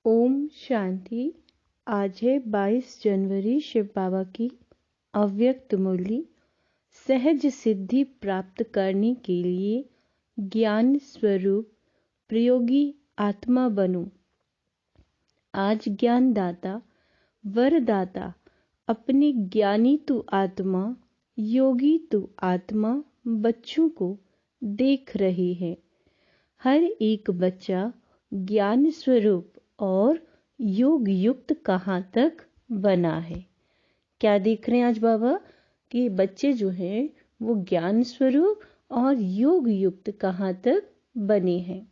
ओम शांति। आज है 22 जनवरी शिव बाबा की अव्यक्त मुरली। सहज सिद्धि प्राप्त करने के लिए ज्ञान स्वरूप प्रयोगी आत्मा बनो। आज ज्ञानदाता वरदाता अपने ज्ञानी तु आत्मा योगी तु आत्मा बच्चों को देख रहे हैं। हर एक बच्चा ज्ञान स्वरूप और योग युक्त कहाँ तक बना है। क्या देख रहे हैं आज बाबा कि बच्चे जो हैं वो ज्ञान स्वरूप और योग युक्त कहाँ तक बने हैं।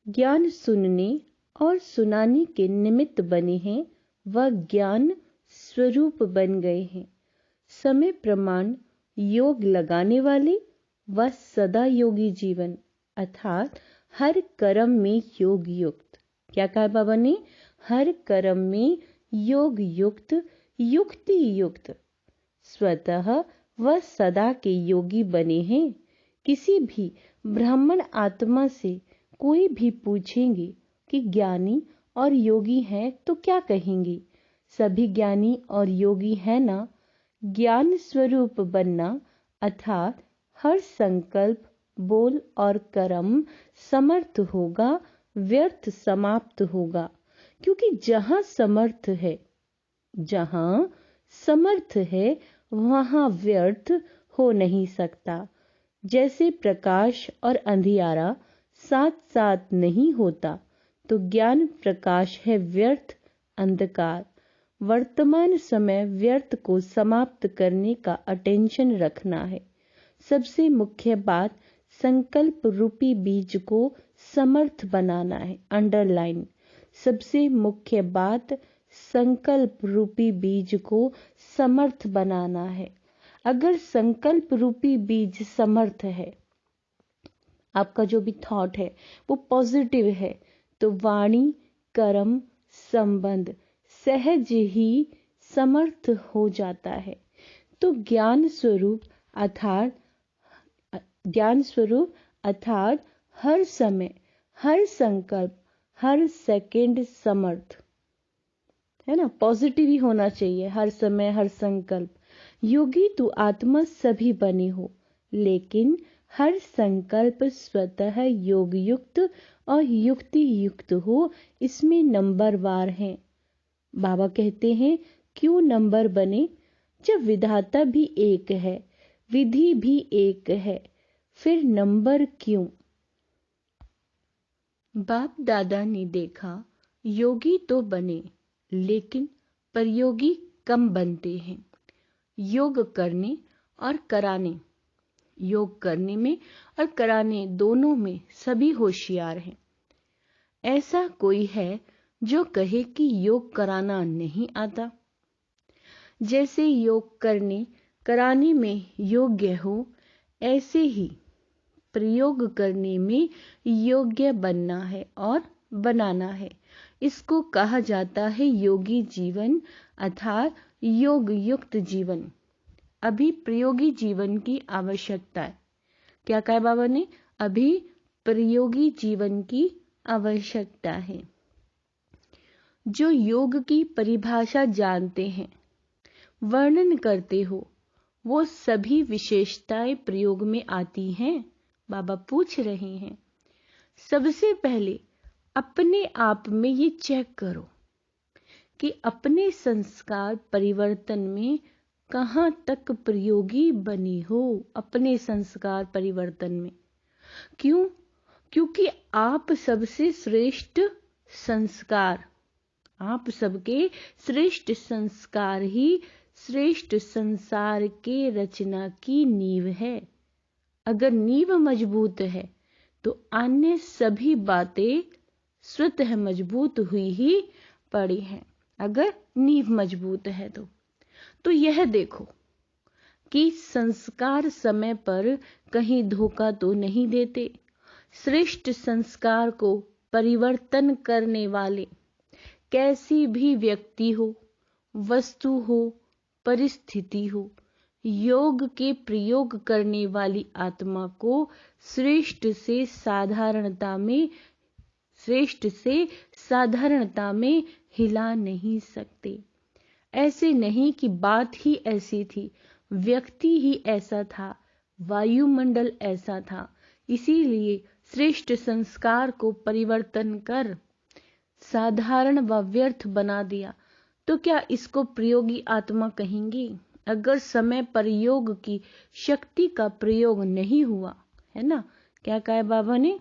ज्ञान सुनने और सुनाने के निमित्त बने हैं, वह ज्ञान स्वरूप बन गए हैं। समय प्रमाण योग लगाने वाले व सदा योगी जीवन अर्थात हर कर्म में योग युक्त। क्या कहा बाबा ने? हर कर्म में योग युक्त युक्ति युक्त स्वतः वह सदा के योगी बने हैं। किसी भी ब्राह्मण आत्मा से कोई भी पूछेंगे कि ज्ञानी और योगी हैं तो क्या कहेंगे? सभी ज्ञानी और योगी है ना। ज्ञान स्वरूप बनना अर्थात हर संकल्प बोल और कर्म समर्थ होगा, व्यर्थ समाप्त होगा। क्योंकि जहां समर्थ है वहां व्यर्थ हो नहीं सकता। जैसे प्रकाश और अंधियारा साथ साथ नहीं होता, तो ज्ञान प्रकाश है व्यर्थ अंधकार। वर्तमान समय व्यर्थ को समाप्त करने का अटेंशन रखना है। सबसे मुख्य बात संकल्प रूपी बीज को समर्थ बनाना है। अंडरलाइन। सबसे मुख्य बात संकल्प रूपी बीज को समर्थ बनाना है। अगर संकल्प रूपी बीज समर्थ है, आपका जो भी थॉट है वो पॉजिटिव है, तो वाणी कर्म संबंध सहज ही समर्थ हो जाता है। तो ज्ञान स्वरूप अर्थात हर समय हर संकल्प हर सेकंड समर्थ है ना। पॉजिटिव ही होना चाहिए हर समय हर संकल्प। योगी तो आत्मा सभी बने हो, लेकिन हर संकल्प स्वतः योग युक्त और युक्ति युक्त हो, इसमें नंबरवार है। बाबा कहते हैं क्यों नंबर बने? जब विधाता भी एक है, विधि भी एक है, फिर नंबर क्यों? बाप दादा ने देखा योगी तो बने, लेकिन प्रयोगी कम बनते हैं। योग करने और कराने, योग करने में और कराने दोनों में सभी होशियार हैं। ऐसा कोई है जो कहे कि योग कराना नहीं आता? जैसे योग करने कराने में योग्य हो, ऐसे ही प्रयोग करने में योग्य बनना है और बनाना है। इसको कहा जाता है योगी जीवन अर्थात योग युक्त जीवन। अभी प्रयोगी जीवन की आवश्यकता है। क्या कहा बाबा ने? अभी प्रयोगी जीवन की आवश्यकता है। जो योग की परिभाषा जानते हैं, वर्णन करते हो, वो सभी विशेषताएं प्रयोग में आती हैं। बाबा पूछ रहे हैं सबसे पहले अपने आप में ये चेक करो कि अपने संस्कार परिवर्तन में कहाँ तक प्रयोगी बने हो। अपने संस्कार परिवर्तन में क्यों? क्योंकि आप सबसे श्रेष्ठ संस्कार, आप सबके श्रेष्ठ संस्कार ही श्रेष्ठ संसार के रचना की नींव है। अगर नींव मजबूत है तो अन्य सभी बातें स्वतः मजबूत हुई ही पड़ी हैं। अगर नींव मजबूत है तो यह देखो कि संस्कार समय पर कहीं धोखा तो नहीं देते। श्रेष्ठ संस्कार को परिवर्तन करने वाले कैसी भी व्यक्ति हो, वस्तु हो, परिस्थिति हो, योग के प्रयोग करने वाली आत्मा को श्रेष्ठ से साधारणता में श्रेष्ठ से साधारणता में हिला नहीं सकते। ऐसे नहीं कि बात ही ऐसी थी, व्यक्ति ही ऐसा था, वायुमंडल ऐसा था, इसीलिए श्रेष्ठ संस्कार को परिवर्तन कर साधारण व व्यर्थ बना दिया। तो क्या इसको प्रयोगी आत्मा कहेंगे? अगर समय पर योग की शक्ति का प्रयोग नहीं हुआ, है ना, क्या कहा है बाबा ने?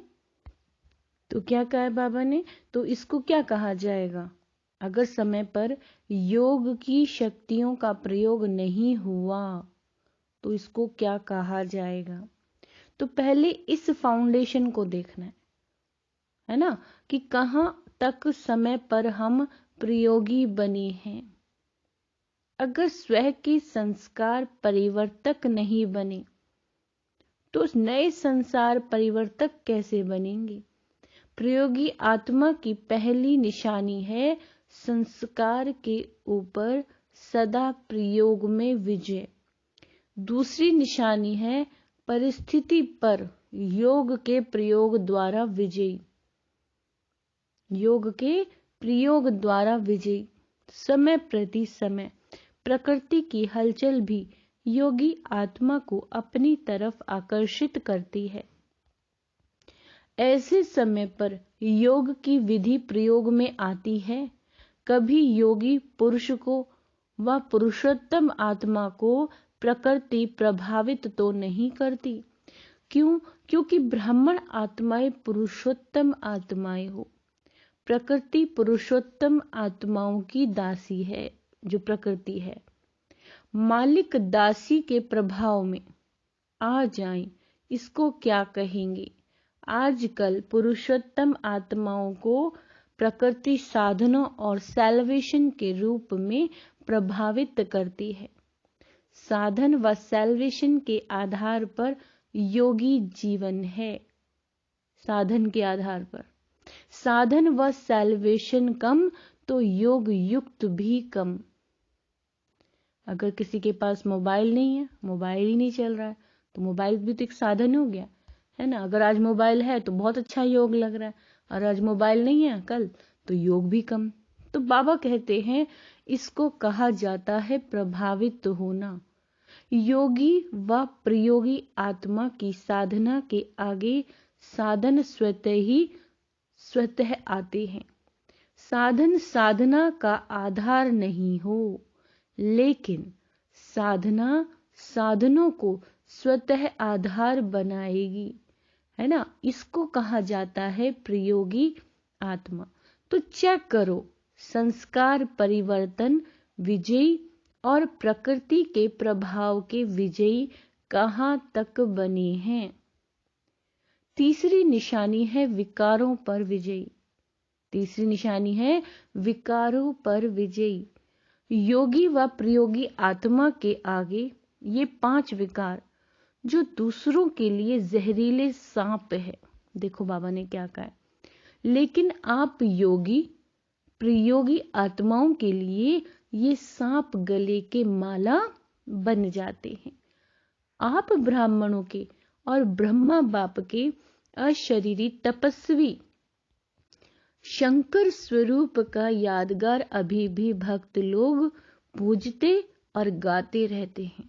तो क्या कहा है बाबा ने? तो इसको क्या कहा जाएगा? अगर समय पर योग की शक्तियों का प्रयोग नहीं हुआ तो इसको क्या कहा जाएगा? तो पहले इस फाउंडेशन को देखना है ना, कि कहां तक समय पर हम प्रयोगी बने हैं। अगर स्वयं के संस्कार परिवर्तक नहीं बने तो नए संसार परिवर्तक कैसे बनेंगे? प्रयोगी आत्मा की पहली निशानी है संस्कार के ऊपर सदा प्रयोग में विजय। दूसरी निशानी है परिस्थिति पर योग के प्रयोग द्वारा विजयी। योग के प्रयोग द्वारा विजयी। समय प्रति समय प्रकृति की हलचल भी योगी आत्मा को अपनी तरफ आकर्षित करती है। ऐसे समय पर योग की विधि प्रयोग में आती है। कभी योगी पुरुष को व पुरुषोत्तम आत्मा को प्रकृति प्रभावित तो नहीं करती। क्यों? क्योंकि ब्राह्मण आत्माएं पुरुषोत्तम आत्माएं हो। प्रकृति पुरुषोत्तम आत्माओं की दासी है, जो प्रकृति है। मालिक दासी के प्रभाव में आ जाएं, इसको क्या कहेंगे? आजकल पुरुषोत्तम आत्माओं को प्रकृति साधनों और सैल्वेशन के रूप में प्रभावित करती है। साधन व सैल्वेशन के आधार पर योगी जीवन है। साधन के आधार पर साधन व सैल्वेशन कम तो योग युक्त भी कम। अगर किसी के पास मोबाइल नहीं है, मोबाइल ही नहीं चल रहा है, तो मोबाइल भी तो एक साधन हो गया, है ना। अगर आज मोबाइल है तो बहुत अच्छा योग लग रहा है, और आज मोबाइल नहीं है कल तो योग भी कम। तो बाबा कहते हैं इसको कहा जाता है प्रभावित होना। योगी व प्रयोगी आत्मा की साधना के आगे साधन स्वतः आते हैं। साधन साधना का आधार नहीं हो, लेकिन साधना साधनों को स्वतः आधार बनाएगी, है ना। इसको कहा जाता है प्रयोगी आत्मा। तो चेक करो, संस्कार परिवर्तन विजयी और प्रकृति के प्रभाव के विजयी कहां तक बने हैं। तीसरी निशानी है विकारों पर विजयी। तीसरी निशानी है विकारों पर विजयी। योगी व प्रयोगी आत्मा के आगे ये 5 विकार जो दूसरों के लिए जहरीले सांप है। देखो बाबा ने क्या कहा है, लेकिन आप योगी प्रयोगी आत्माओं के लिए ये सांप गले के माला बन जाते हैं। आप ब्राह्मणों के और ब्रह्मा बाप के अशरीरी तपस्वी शंकर स्वरूप का यादगार अभी भी भक्त लोग पूजते और गाते रहते हैं।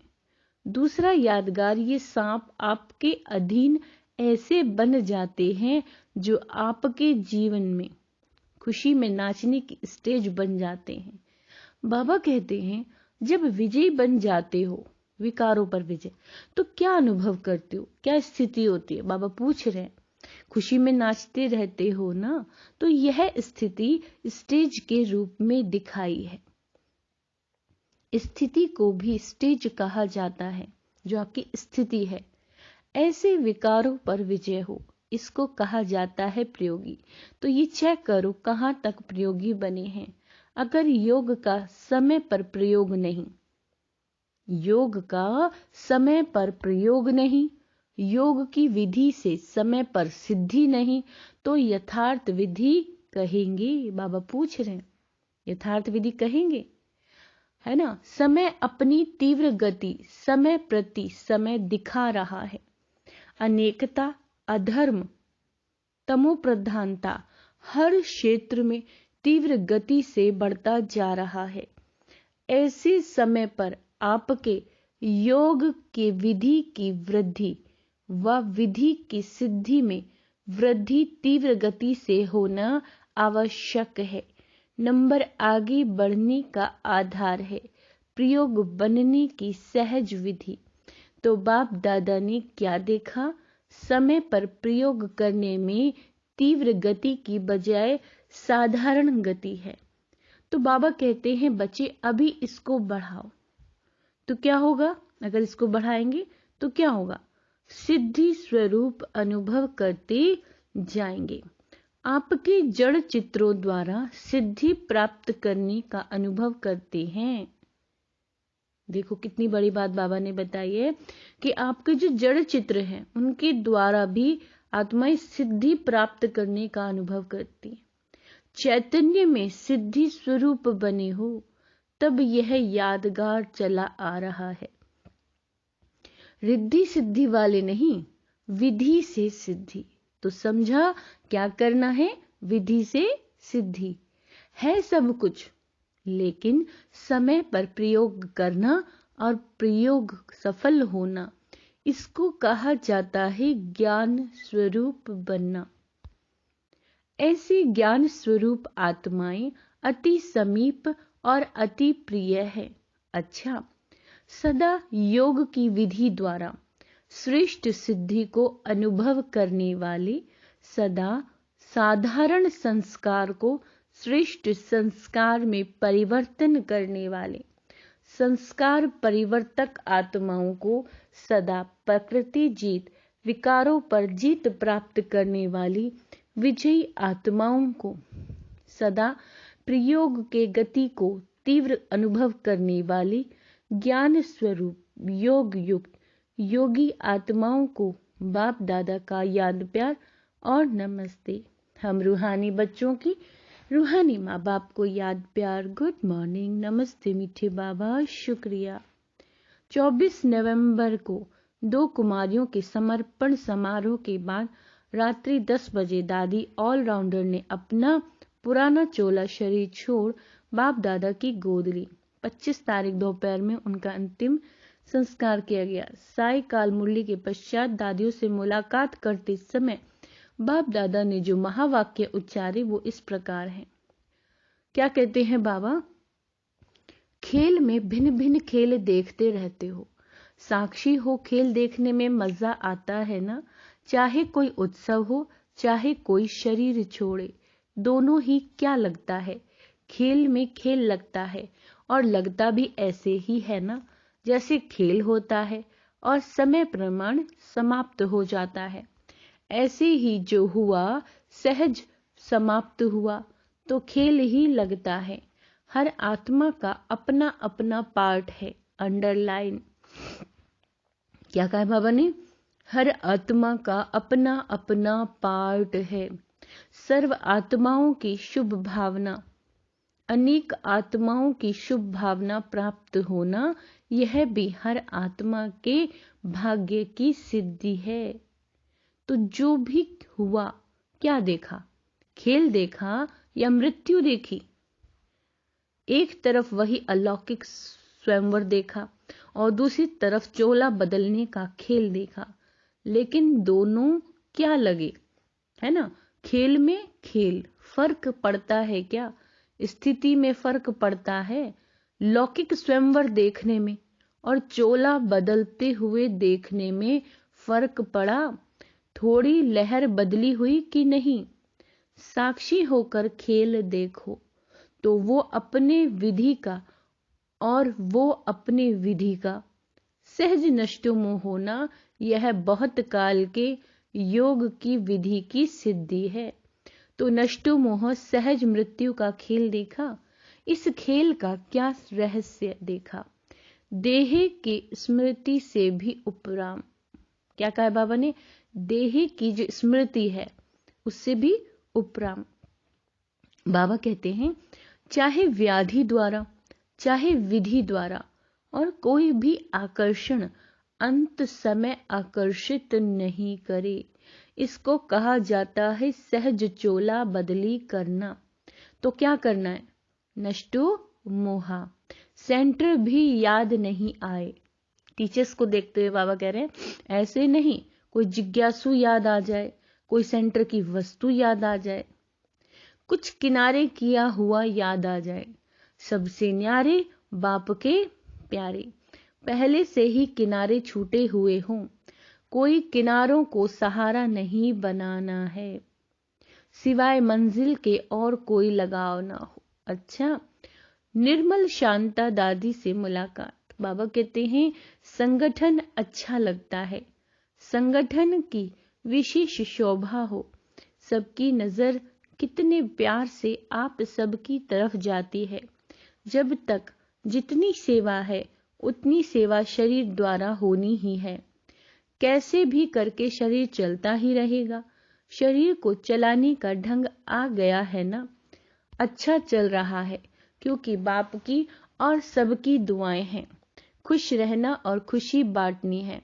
दूसरा यादगार, ये सांप आपके अधीन ऐसे बन जाते हैं जो आपके जीवन में खुशी में नाचने की स्टेज बन जाते हैं। बाबा कहते हैं जब विजयी बन जाते हो, विकारों पर विजय, तो क्या अनुभव करते हो, क्या स्थिति होती है? बाबा पूछ रहे हैं। खुशी में नाचते रहते हो ना, तो यह स्थिति स्टेज के रूप में दिखाई है। स्थिति को भी स्टेज कहा जाता है, जो आपकी स्थिति है। ऐसे विकारों पर विजय हो, इसको कहा जाता है प्रयोगी। तो ये चेक करो कहां तक प्रयोगी बने हैं। अगर योग का समय पर प्रयोग नहीं, योग का समय पर प्रयोग नहीं, योग की विधि से समय पर सिद्धि नहीं, तो यथार्थ विधि कहेंगे? बाबा पूछ रहे हैं, यथार्थ विधि कहेंगे, है ना। समय अपनी तीव्र गति समय प्रति समय दिखा रहा है। अनेकता, अधर्म, तमोप्रधानता हर क्षेत्र में तीव्र गति से बढ़ता जा रहा है। ऐसे समय पर आपके योग के विधि की वृद्धि व विधि की सिद्धि में वृद्धि तीव्र गति से होना आवश्यक है। नंबर आगे बढ़ने का आधार है प्रयोग बनने की सहज विधि। तो बाप दादा ने क्या देखा? समय पर प्रयोग करने में तीव्र गति की बजाय साधारण गति है। तो बाबा कहते हैं बच्चे अभी इसको बढ़ाओ, तो क्या होगा? अगर इसको बढ़ाएंगे तो क्या होगा? सिद्धि स्वरूप अनुभव करते जाएंगे। आपके जड़ चित्रों द्वारा सिद्धि प्राप्त करने का अनुभव करते हैं। देखो कितनी बड़ी बात बाबा ने बताई है कि आपके जो जड़ चित्र हैं उनके द्वारा भी आत्माएं सिद्धि प्राप्त करने का अनुभव करती हैं। चैतन्य में सिद्धि स्वरूप बने हो तब यह यादगार चला आ रहा है। रिद्धि सिद्धि वाले नहीं, विधि से सिद्धि। तो समझा क्या करना है? विधि से सिद्धि है सब कुछ, लेकिन समय पर प्रयोग करना और प्रयोग सफल होना, इसको कहा जाता है ज्ञान स्वरूप बनना। ऐसी ज्ञान स्वरूप आत्माएं अति समीप और अति प्रिय है। अच्छा, सदा योग की विधि द्वारा श्रेष्ठ सिद्धि को अनुभव करने वाले, सदा साधारण संस्कार को श्रेष्ठ संस्कार में परिवर्तन करने वाले, संस्कार परिवर्तक आत्माओं को सदा प्रकृति जीत, विकारों पर जीत प्राप्त करने वाली विजयी आत्माओं को, सदा प्रयोग के गति को तीव्र अनुभव करने वाली ज्ञान स्वरूप योग युक्त योगी आत्माओं को बाप दादा का याद प्यार और नमस्ते। हम रूहानी बच्चों की रूहानी माँ बाप को याद प्यार गुड मॉर्निंग, नमस्ते मीठे बाबा, शुक्रिया। 24 नवंबर को 2 कुमारियों के समर्पण समारोह के बाद रात्रि 10 बजे दादी ऑलराउंडर ने अपना पुराना चोला शरीर छोड़ बाप दादा की गोद ली। 25 तारीख दोपहर में उनका अंतिम संस्कार किया गया। साय काल मुरली के पश्चात दादियों से मुलाकात करते समय बाप दादा ने जो महावाक्य उच्चारे वो इस प्रकार हैं। क्या कहते हैं बाबा? खेल में भिन्न भिन्न खेल देखते रहते हो, साक्षी हो खेल देखने में मजा आता है ना। चाहे कोई उत्सव हो, चाहे कोई शरीर छोड़े, दोनों ही क्या लगता है? खेल में खेल लगता है, और लगता भी ऐसे ही है ना जैसे खेल होता है और समय प्रमाण समाप्त हो जाता है। ऐसे ही जो हुआ सहज समाप्त हुआ तो खेल ही लगता है। हर आत्मा का अपना अपना पार्ट है। अंडरलाइन। क्या कहा बाबा ने? हर आत्मा का अपना अपना पार्ट है। सर्व आत्माओं की शुभ भावना, अनेक आत्माओं की शुभ भावना प्राप्त होना, यह भी हर आत्मा के भाग्य की सिद्धि है। तो जो भी हुआ, क्या देखा? खेल देखा या मृत्यु देखी? एक तरफ वही अलौकिक स्वयंवर देखा और दूसरी तरफ चोला बदलने का खेल देखा, लेकिन दोनों क्या लगे? है ना, खेल में खेल। फर्क पड़ता है क्या? स्थिति में फर्क पड़ता है। लौकिक स्वयंवर देखने में और चोला बदलते हुए देखने में फर्क पड़ा। थोड़ी लहर बदली हुई कि नहीं? साक्षी होकर खेल देखो तो वो अपने विधि का और वो अपने विधि का। सहज नष्टो मोह होना, यह बहुत काल के योग की विधि की सिद्धि है। तो नष्टो मोह सहज मृत्यु का खेल देखा। इस खेल का क्या रहस्य देखा? देह की स्मृति से भी उपराम। क्या कहा बाबा ने? देह की जो स्मृति है उससे भी उपराम। बाबा कहते हैं चाहे व्याधि द्वारा, चाहे विधि द्वारा, और कोई भी आकर्षण अंत समय आकर्षित नहीं करे। इसको कहा जाता है सहज चोला बदली करना। तो क्या करना है? नष्टो मोहा, सेंटर भी याद नहीं आए। टीचर्स को देखते हुए बाबा कह रहे हैं ऐसे नहीं, कोई जिज्ञासु याद आ जाए, कोई सेंटर की वस्तु याद आ जाए, कुछ किनारे किया हुआ याद आ जाए। सबसे न्यारे बाप के प्यारे, पहले से ही किनारे छूटे हुए हों, कोई किनारों को सहारा नहीं बनाना है, सिवाय मंजिल के और कोई लगाव ना हो। अच्छा, निर्मल शांता दादी से मुलाकात। बाबा कहते हैं संगठन अच्छा लगता है, संगठन की विशेष शोभा हो, सबकी नजर कितने प्यार से आप सबकी तरफ जाती है। जब तक जितनी सेवा है उतनी सेवा शरीर द्वारा होनी ही है। कैसे भी करके शरीर चलता ही रहेगा। शरीर को चलाने का ढंग आ गया है ना, अच्छा चल रहा है, क्योंकि बाप की और सबकी दुआएं हैं। खुश रहना और खुशी बांटनी है,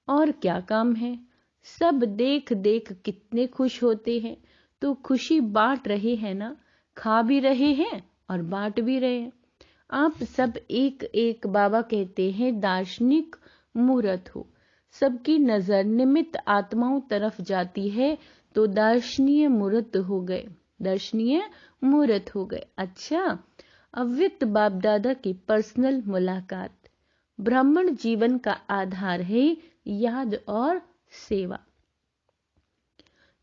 और क्या काम है। सब देख देख कितने खुश होते हैं, तो खुशी बांट रहे हैं ना, खा भी रहे हैं और बांट भी रहे हैं। आप सब एक एक बाबा कहते हैं दार्शनिक मूर्त हो। सबकी नजर निमित्त आत्माओं तरफ जाती है तो दर्शनीय मूर्त हो गए, दर्शनीय मूर्त हो गए। अच्छा, अव्यक्त बाप दादा की पर्सनल मुलाकात। ब्राह्मण जीवन का आधार है याद और सेवा।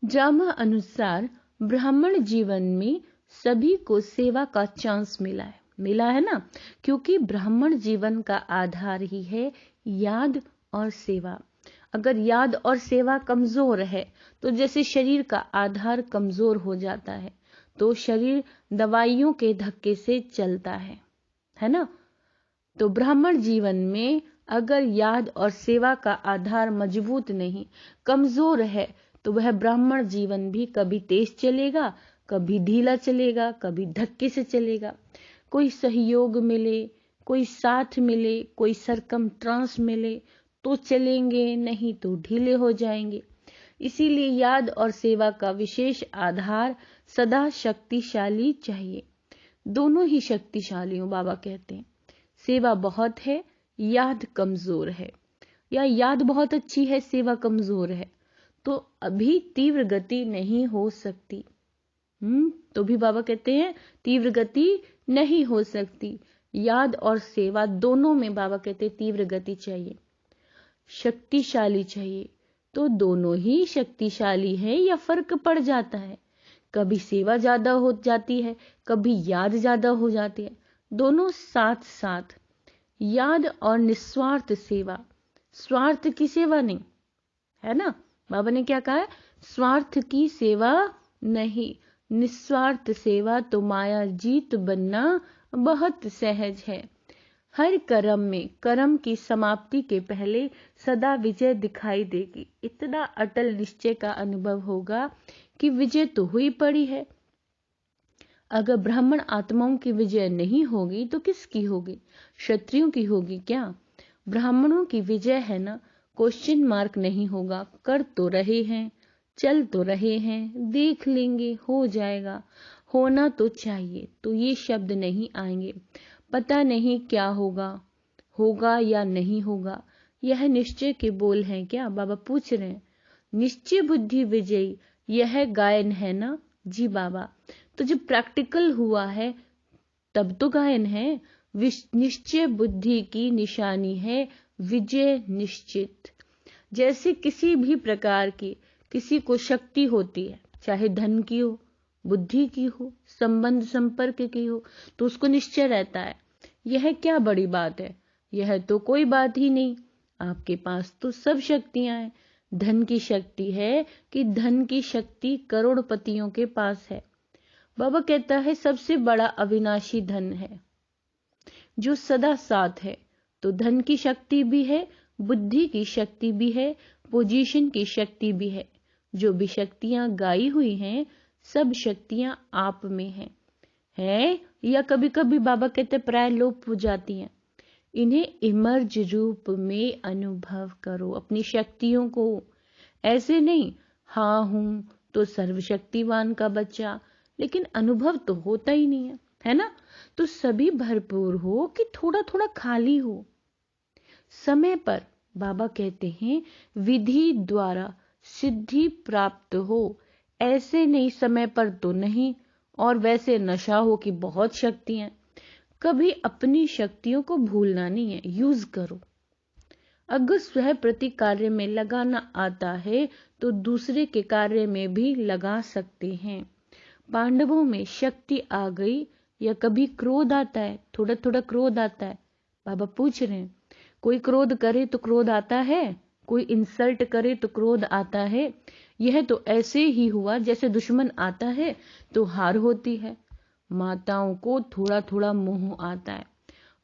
ड्रामा अनुसार ब्राह्मण जीवन में सभी को सेवा का चांस मिला है ना, क्योंकि ब्राह्मण जीवन का आधार ही है याद और सेवा। अगर याद और सेवा कमजोर है तो जैसे शरीर का आधार कमजोर हो जाता है, तो शरीर दवाइयों के धक्के से चलता है ना। तो ब्राह्मण जीवन में अगर याद और सेवा का आधार मजबूत नहीं, कमजोर है, तो वह ब्राह्मण जीवन भी कभी तेज चलेगा, कभी ढीला चलेगा, कभी धक्के से चलेगा। कोई सहयोग मिले, कोई साथ मिले, कोई सरकमस्टांस मिले तो चलेंगे, नहीं तो ढीले हो जाएंगे। इसीलिए याद और सेवा का विशेष आधार सदा शक्तिशाली चाहिए। दोनों ही शक्तिशाली हो, बाबा कहते हैं। सेवा बहुत है, याद कमजोर है, या याद बहुत अच्छी है, सेवा कमजोर है, तो अभी तीव्र गति नहीं हो सकती। तो भी बाबा कहते हैं तीव्र गति नहीं हो सकती। याद और सेवा दोनों में बाबा कहते हैं तीव्र गति चाहिए, शक्तिशाली चाहिए। तो दोनों ही शक्तिशाली है या फर्क पड़ जाता है? कभी सेवा ज्यादा हो जाती है, कभी याद ज्यादा हो जाती है, दोनों साथ साथ। याद और निस्वार्थ सेवा, स्वार्थ की सेवा नहीं, है ना। बाबा ने क्या कहा है? स्वार्थ की सेवा नहीं, निस्वार्थ सेवा तो माया जीत बनना बहुत सहज है। हर कर्म में कर्म की समाप्ति के पहले सदा विजय दिखाई देगी। इतना अटल निश्चय का अनुभव होगा कि विजय तो हुई पड़ी है। अगर ब्राह्मण आत्माओं की विजय नहीं होगी तो किसकी होगी? क्षत्रियों की होगी क्या? ब्राह्मणों की विजय है ना, क्वेश्चन मार्क नहीं होगा। कर तो रहे हैं, चल तो रहे हैं, देख लेंगे, हो जाएगा, होना तो चाहिए, तो ये शब्द नहीं आएंगे। पता नहीं क्या होगा, होगा या नहीं होगा, यह निश्चय के बोल हैं क्या? बाबा पूछ रहे हैं। निश्चय बुद्धि विजयी, यह गायन है ना? जी बाबा। तो जब प्रैक्टिकल हुआ है तब तो गायन है। निश्चय बुद्धि की निशानी है विजय निश्चित। जैसे किसी भी प्रकार की किसी को शक्ति होती है, चाहे धन की हो, बुद्धि की हो, संबंध संपर्क की हो, तो उसको निश्चय रहता है। यह क्या बड़ी बात है? यह तो कोई बात ही नहीं। आपके पास तो सब शक्तियां हैं। धन की शक्ति है कि धन की शक्ति करोड़पतियों के पास है। बाबा कहता है सबसे बड़ा अविनाशी धन है जो सदा साथ है। तो धन की शक्ति भी है, बुद्धि की शक्ति भी है, पोजीशन की शक्ति भी है। जो भी शक्तियां गाई हुई हैं, सब शक्तियां आप में है या कभी कभी बाबा कहते प्राय लोप हो जाती हैं। इन्हें इमर्ज रूप में अनुभव करो, अपनी शक्तियों को। ऐसे नहीं हाँ हूं तो सर्वशक्तिवान का बच्चा, लेकिन अनुभव तो होता ही नहीं है ना। तो सभी भरपूर हो कि थोड़ा थोड़ा खाली हो। समय पर बाबा कहते हैं विधि द्वारा सिद्धि प्राप्त हो, ऐसे नहीं समय पर तो नहीं, और वैसे नशा हो कि बहुत शक्तियां। कभी अपनी शक्तियों को भूलना नहीं है, यूज करो। अगर स्वयं प्रति कार्य में लगाना आता है तो दूसरे के कार्य में भी लगा सकते हैं। पांडवों में शक्ति आ गई या कभी क्रोध आता है, थोड़ा थोड़ा क्रोध आता है। बाबा पूछ रहे हैं, कोई क्रोध करे तो क्रोध आता है, कोई इंसल्ट करे तो क्रोध आता है। यह तो ऐसे ही हुआ जैसे दुश्मन आता है तो हार होती है। माताओं को थोड़ा थोड़ा मोह आता है।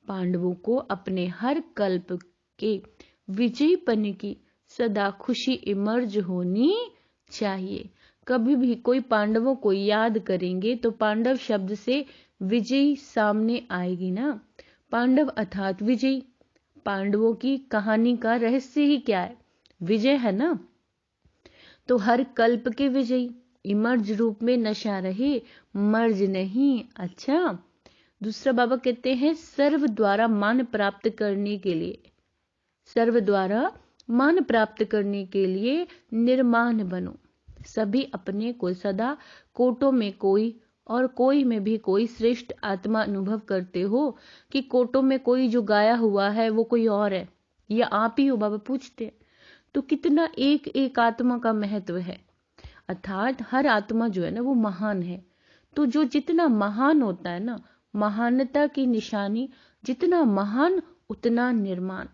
पांडवों को अपने हर कल्प के विजयीपन की सदा खुशी इमर्ज होनी चाहिए। कभी भी कोई पांडवों को याद करेंगे तो पांडव शब्द से विजयी सामने आएगी ना। पांडव अर्थात विजयी। पांडवों की कहानी का रहस्य ही क्या है? विजय है ना। तो हर कल्प के विजयी इमर्ज रूप में नशा रहे, मर्ज नहीं। अच्छा, दूसरा बाबा कहते हैं सर्व द्वारा मान प्राप्त करने के लिए, सर्व द्वारा मान प्राप्त करने के लिए निर्माण बनो। सभी अपने को सदा कोटों में कोई और कोई में भी कोई श्रेष्ठ आत्मा अनुभव करते हो कि कोटों में कोई जो गाया हुआ है वो कोई और है या आप ही हो। बाबा पूछते तो कितना एक एक आत्मा का महत्व है। अर्थात हर आत्मा जो है ना वो महान है। तो जो जितना महान होता है ना, महानता की निशानी जितना महान उतना निर्माण,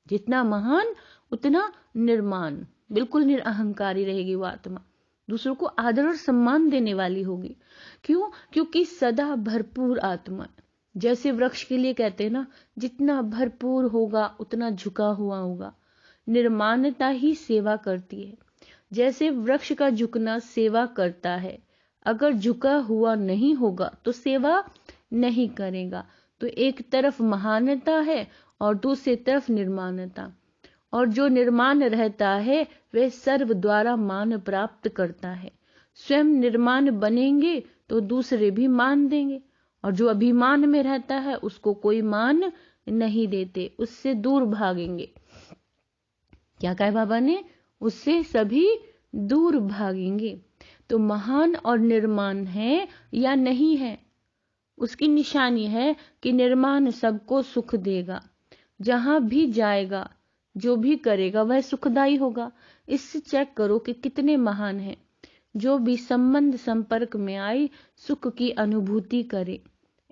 जितना महान उतना निर्माण। बिल्कुल निरअहंकारी रहेगी वो आत्मा, दूसरों को आदर और सम्मान देने वाली होगी। क्यों? क्योंकि सदा भरपूर आत्मा। जैसे वृक्ष के लिए कहते हैं ना, जितना भरपूर होगा उतना झुका हुआ होगा। निर्माणता ही सेवा करती है। जैसे वृक्ष का झुकना सेवा करता है, अगर झुका हुआ नहीं होगा तो सेवा नहीं करेगा। तो एक तरफ महानता है और दूसरी तरफ निर्माणता, और जो निर्माण रहता है वह सर्व द्वारा मान प्राप्त करता है। स्वयं निर्माण बनेंगे तो दूसरे भी मान देंगे, और जो अभिमान में रहता है उसको कोई मान नहीं देते, उससे दूर भागेंगे। क्या कहा बाबा ने? उससे सभी दूर भागेंगे। तो महान और निर्माण है या नहीं है, उसकी निशानी है कि निर्माण सबको सुख देगा। जहां भी जाएगा जो भी करेगा वह सुखदायी होगा। इससे चेक करो कि कितने महान हैं। जो भी संबंध संपर्क में आई सुख की अनुभूति करे,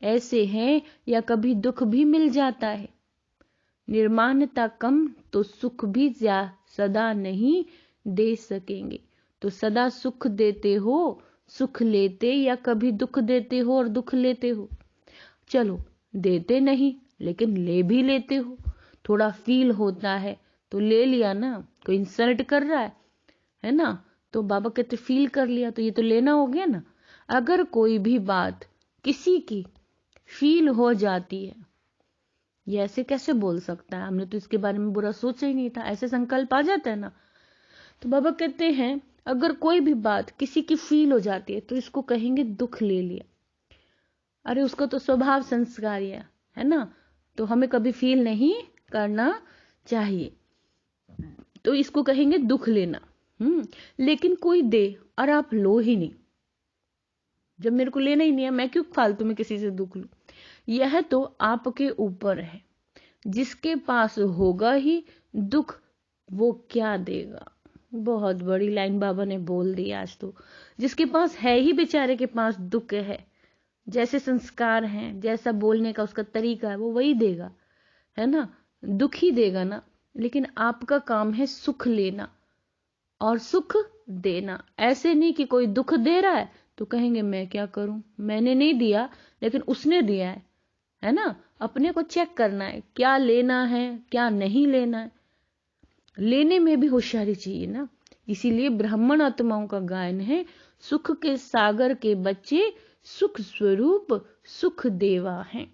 ऐसे हैं या कभी दुख भी मिल जाता है। निर्माणता कम तो सुख भी सदा नहीं दे सकेंगे। तो सदा सुख देते हो, सुख लेते, या कभी दुख देते हो और दुख लेते हो? चलो देते नहीं लेकिन ले भी लेते हो। थोड़ा फील होता है तो ले लिया ना। कोई इंसल्ट कर रहा है ना, तो बाबा कहते फील कर लिया, तो ये तो लेना हो गया ना। अगर कोई भी बात किसी की फील हो जाती है, ये ऐसे कैसे बोल सकता है, हमने तो इसके बारे में बुरा सोचा ही नहीं था, ऐसे संकल्प आ जाता है ना। तो बाबा कहते हैं अगर कोई भी बात किसी की फील हो जाती है तो इसको कहेंगे दुख ले लिया। अरे उसका तो स्वभाव संस्कार है ना, तो हमें कभी फील नहीं करना चाहिए, तो इसको कहेंगे दुख लेना। लेकिन कोई दे और आप लो ही नहीं, जब मेरे को लेना ही नहीं है मैं क्यों फालतू में किसी से दुख लूं। यह तो आपके ऊपर है। जिसके पास होगा ही दुख वो क्या देगा। बहुत बड़ी लाइन बाबा ने बोल दी आज तो। जिसके पास है ही बेचारे के पास दुख है, जैसे संस्कार हैं, जैसा बोलने का उसका तरीका है, वो वही देगा, है ना, दुख ही देगा ना। लेकिन आपका काम है सुख लेना और सुख देना। ऐसे नहीं कि कोई दुख दे रहा है तो कहेंगे मैं क्या करूं, मैंने नहीं दिया लेकिन उसने दिया है ना। अपने को चेक करना है क्या लेना है क्या नहीं लेना है। लेने में भी होशियारी चाहिए ना। इसीलिए ब्राह्मण आत्माओं का गायन है, सुख के सागर के बच्चे सुख स्वरूप सुख देवा हैं।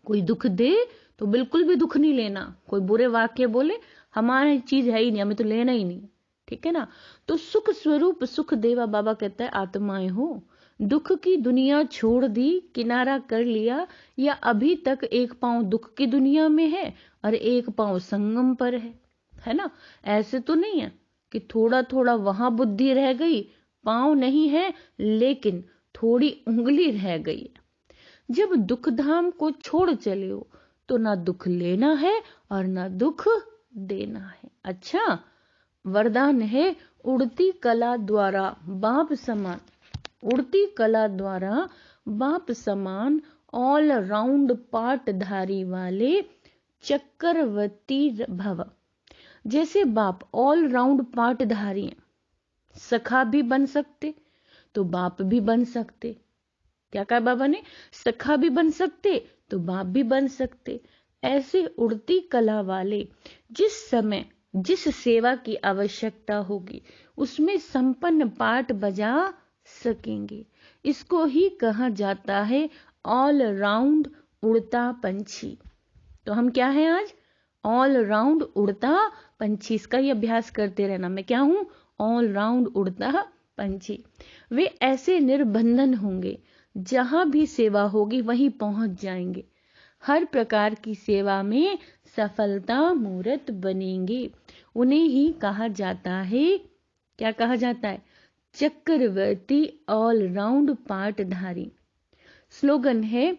कोई दुख दे तो बिल्कुल भी दुख नहीं लेना। कोई बुरे वाक्य बोले, हमारी चीज है ही नहीं, हमें तो लेना ही नहीं, ठीक है ना। तो सुख स्वरूप सुख देवा बाबा कहता है आत्माएं हो, दुख की दुनिया छोड़ दी, किनारा कर लिया, या अभी तक एक पांव दुख की दुनिया में है और एक पांव संगम पर है ना। ऐसे तो नहीं है कि थोड़ा थोड़ा वहां बुद्धि रह गई, पांव नहीं है लेकिन थोड़ी उंगली रह गई है। जब दुख धाम को छोड़ चले हो तो ना दुख लेना है और ना दुख देना है। अच्छा, वरदान है उड़ती कला द्वारा बाप समान, उड़ती कला द्वारा बाप समान, ऑल राउंड पाटधारी वाले चक्रवर्ती भव। जैसे बाप ऑल राउंड पाटधारी हैं, सखा भी बन सकते तो बाप भी बन सकते। क्या कहा बाबा ने? सखा भी बन सकते तो बाप भी बन सकते। ऐसे उड़ती कला वाले जिस समय जिस सेवा की आवश्यकता होगी उसमें संपन्न पाठ बजा सकेंगे। इसको ही कहा जाता है ऑल राउंड उड़ता पंछी। तो हम क्या हैं आज? ऑल राउंड उड़ता पंछी। इसका ही अभ्यास करते रहना। मैं क्या हूं? ऑल राउंड उड़ता पंछी। वे ऐसे निर्बंधन होंगे, जहां भी सेवा होगी वहीं पहुंच जाएंगे। हर प्रकार की सेवा में सफलता मूर्त बनेंगे। उन्हें ही कहा जाता है, क्या कहा जाता है? चक्रवर्ती ऑल राउंड पाटधारी। स्लोगन है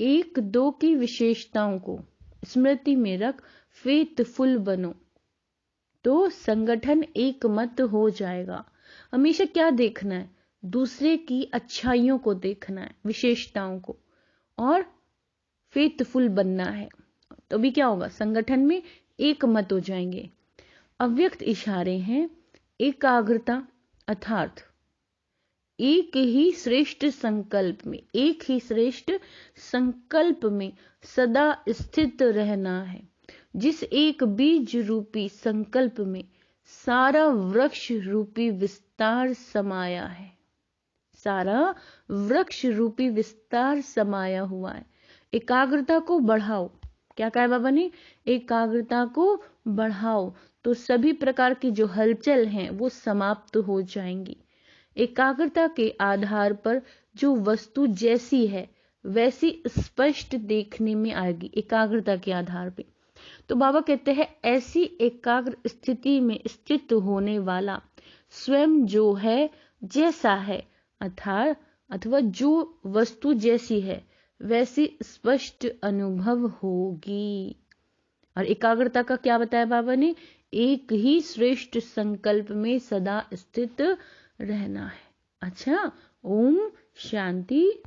एक दो की विशेषताओं को स्मृति में रख, फेथफुल बनो तो संगठन एक मत हो जाएगा। हमेशा क्या देखना है? दूसरे की अच्छाइयों को देखना है, विशेषताओं को, और फेथफुल बनना है। तो भी क्या होगा? संगठन में एक मत हो जाएंगे। अव्यक्त इशारे हैं एकाग्रता, अर्थात एक ही श्रेष्ठ संकल्प में, एक ही श्रेष्ठ संकल्प में सदा स्थित रहना है। जिस एक बीज रूपी संकल्प में सारा वृक्ष रूपी विस्तार समाया है, सारा वृक्ष रूपी विस्तार समाया हुआ है। एकाग्रता को बढ़ाओ। क्या कहा बाबा ने? एकाग्रता को बढ़ाओ तो सभी प्रकार की जो हलचल हैं वो समाप्त हो जाएंगी। एकाग्रता के आधार पर जो वस्तु जैसी है वैसी स्पष्ट देखने में आएगी, एकाग्रता के आधार पे। तो बाबा कहते हैं ऐसी एकाग्र स्थिति में स्थित होने वाला स्वयं जो है जैसा है, अथवा जो वस्तु जैसी है वैसी स्पष्ट अनुभव होगी। और एकाग्रता का क्या बताया बाबा ने? एक ही श्रेष्ठ संकल्प में सदा स्थित रहना है। अच्छा, ओम शांति।